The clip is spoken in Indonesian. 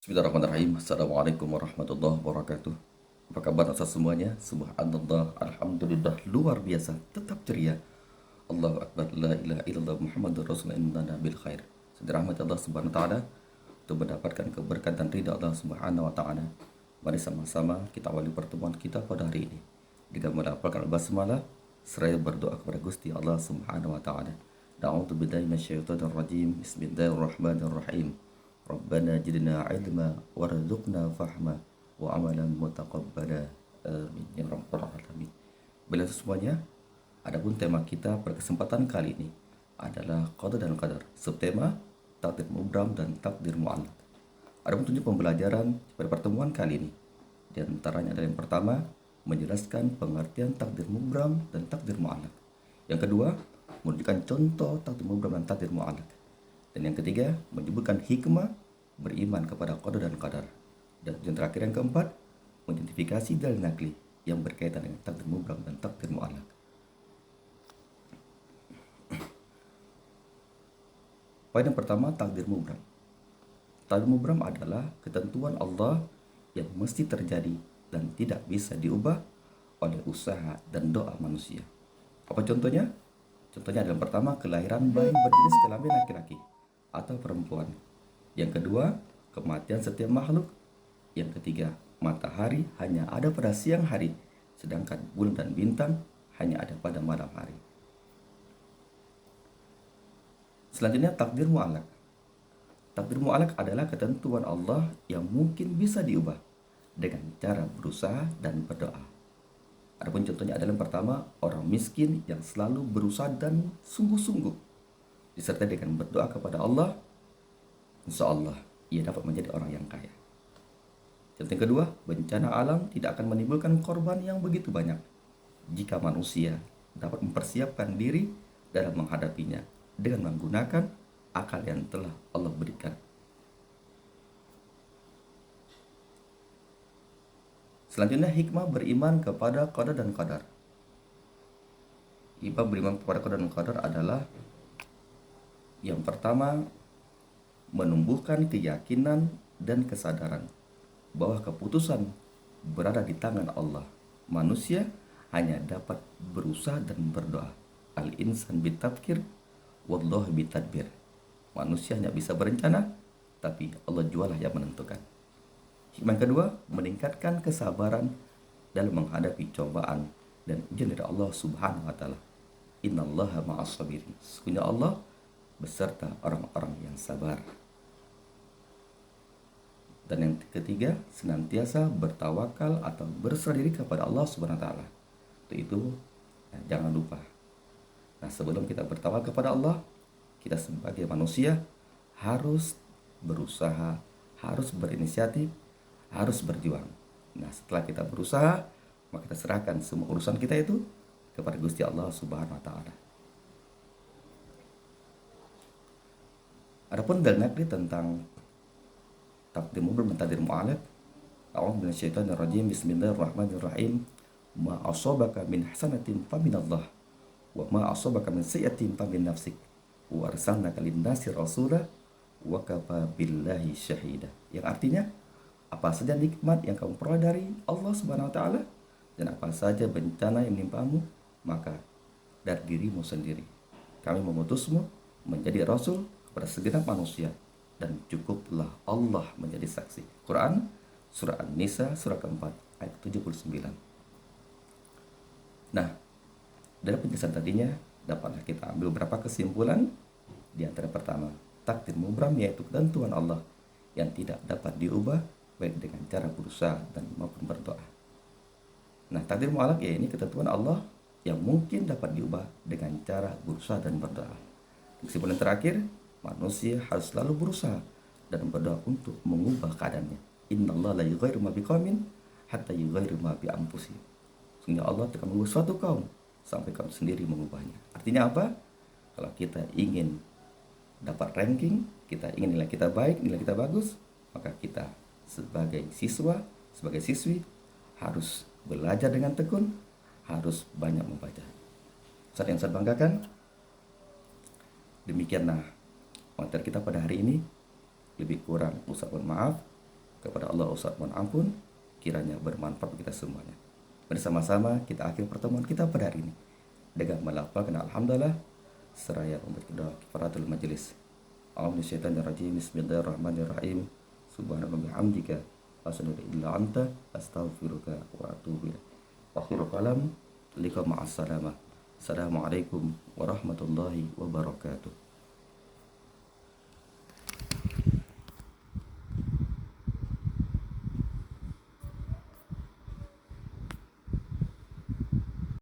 Bismillahirrahmanirrahim. Assalamualaikum warahmatullahi wabarakatuh. Apa kabar Ustaz semuanya? Subhanallah, alhamdulillah, luar biasa, tetap ceria. Allahu Akbar, la ilaha illallah, Muhammadur Rasulullah, inna bil khair. Sedang rahmat Allah Subhanahu wa taala untuk mendapatkan keberkatan ridha Allah Subhanahu wa taala. Mari sama-sama kita awali pertemuan kita pada hari ini dengan melafalkan basmalah seraya berdoa kepada Gusti Allah Subhanahu wa taala. A'udzu billahi minasyaitonir rajim. Bismillahirrahmanirrahim. Rabbana jidna ilma warzuqna fahma wa amalan mutaqabbala. Amin ya rabbal alamin. Bila semuanya, adapun tema kita pada kesempatan kali ini adalah qada dan qadar. Subtema takdir mubram dan takdir mu'allaq. Adapun tujuan pembelajaran pada pertemuan kali ini di antaranya adalah yang pertama menjelaskan pengertian takdir mubram dan takdir mu'allaq. Yang kedua, menunjukkan contoh takdir mubram dan takdir mu'allaq. Dan yang ketiga, menyebutkan hikmah beriman kepada qada dan qadar. Dan yang terakhir yang keempat, mengidentifikasi dalil nakli yang berkaitan dengan takdir mubram dan takdir mu'allaq. Poin yang pertama, takdir mubram. Takdir mubram adalah ketentuan Allah yang mesti terjadi dan tidak bisa diubah oleh usaha dan doa manusia. Apa contohnya? Contohnya adalah pertama, kelahiran bayi berjenis kelamin laki-laki atau perempuan. Yang kedua, kematian setiap makhluk. Yang ketiga, matahari hanya ada pada siang hari, sedangkan bulan dan bintang hanya ada pada malam hari. Selanjutnya, takdir mu'allaq. Takdir mu'allaq adalah ketentuan Allah yang mungkin bisa diubah dengan cara berusaha dan berdoa. Adapun contohnya adalah yang pertama, orang miskin yang selalu berusaha dan sungguh-sungguh disertai dengan berdoa kepada Allah, insya Allah ia dapat menjadi orang yang kaya. Contoh yang kedua, bencana alam tidak akan menimbulkan korban yang begitu banyak jika manusia dapat mempersiapkan diri dalam menghadapinya dengan menggunakan akal yang telah Allah berikan. Selanjutnya, hikmah beriman kepada qada dan qadar. Hikmah beriman kepada qada dan qadar adalah yang pertama, menumbuhkan keyakinan dan kesadaran bahwa keputusan berada di tangan Allah. Manusia hanya dapat berusaha dan berdoa. Al-insan bitafkir, wallahu bitadbir. Manusia hanya bisa berencana, tapi Allah jualah yang menentukan. Hikmah kedua, meningkatkan kesabaran dalam menghadapi cobaan dan ujian dari Allah Subhanahu wa taala. Innallaha ma'as sabirin. Sesungguhnya Allah beserta orang-orang yang sabar. Dan yang ketiga, senantiasa bertawakal atau berserah diri kepada Allah Subhanahu wa taala. Itu jangan lupa. Nah, sebelum kita bertawakal kepada Allah, kita sebagai manusia harus berusaha, harus berinisiatif, harus berjuang. Nah, setelah kita berusaha, maka kita serahkan semua urusan kita itu kepada Gusti Allah Subhanahu wa taala. Adapun dalil nakli tentang takdir mubram dan takdir mu'allaq, a'udzu minasyaitonir rajim. Bismillahirrahmanirrahim. Ma asabaka min hasanatin faminallah wa ma asabaka min sayyi'atin famin nafsik wa arsalnaka lin-nasi rasula wa kafa billahi syahida. Yang artinya, apa saja nikmat yang kamu peroleh dari Allah Subhanahu wa taala dan apa saja bencana yang menimpamu, maka dari dirimu sendiri kami mengutusmu menjadi rasul kepada segenap manusia, dan cukuplah Allah menjadi saksi. Quran surah An-Nisa surah keempat ayat 79. Nah, dari penjelasan tadinya dapatlah kita ambil beberapa kesimpulan. Di antara pertama, takdir mubram yaitu ketentuan Allah yang tidak dapat diubah baik dengan cara berusaha dan maupun berdoa. Nah, takdir mu'allaq ya ini ketentuan Allah yang mungkin dapat diubah dengan cara berusaha dan berdoa. Kesimpulan terakhir, manusia harus selalu berusaha dan berdoa untuk mengubah keadaannya. Innallaha la yughayyiru ma biqaumin hatta yughayyiru ma bi anfusihim. Sehingga Allah akan mengubah suatu kaum sampai kaum sendiri mengubahnya. Artinya apa? Kalau kita ingin dapat ranking, kita ingin nilai kita baik, nilai kita bagus, maka kita sebagai siswa, sebagai siswi harus belajar dengan tekun, harus banyak membaca. Saat yang saya banggakan, demikianlah materi kita pada hari ini. Lebih kurang Ustaz mohon maaf. Kepada Allah Ustaz mohon ampun, kiranya bermanfaat bagi kita semuanya. Bersama-sama kita akhir pertemuan kita pada hari ini dengan melafalkan alhamdulillah seraya membaca doa kifaratul majelis. A'udzubillahi Bismillahirrahmanirrahim. Subhanallah bihamdika asyhadu an la ilaha illa anta astaghfiruka wa atubu ilaik. Akhirul kalam, liqa ma'as salamah. Assalamualaikum warahmatullahi wabarakatuh.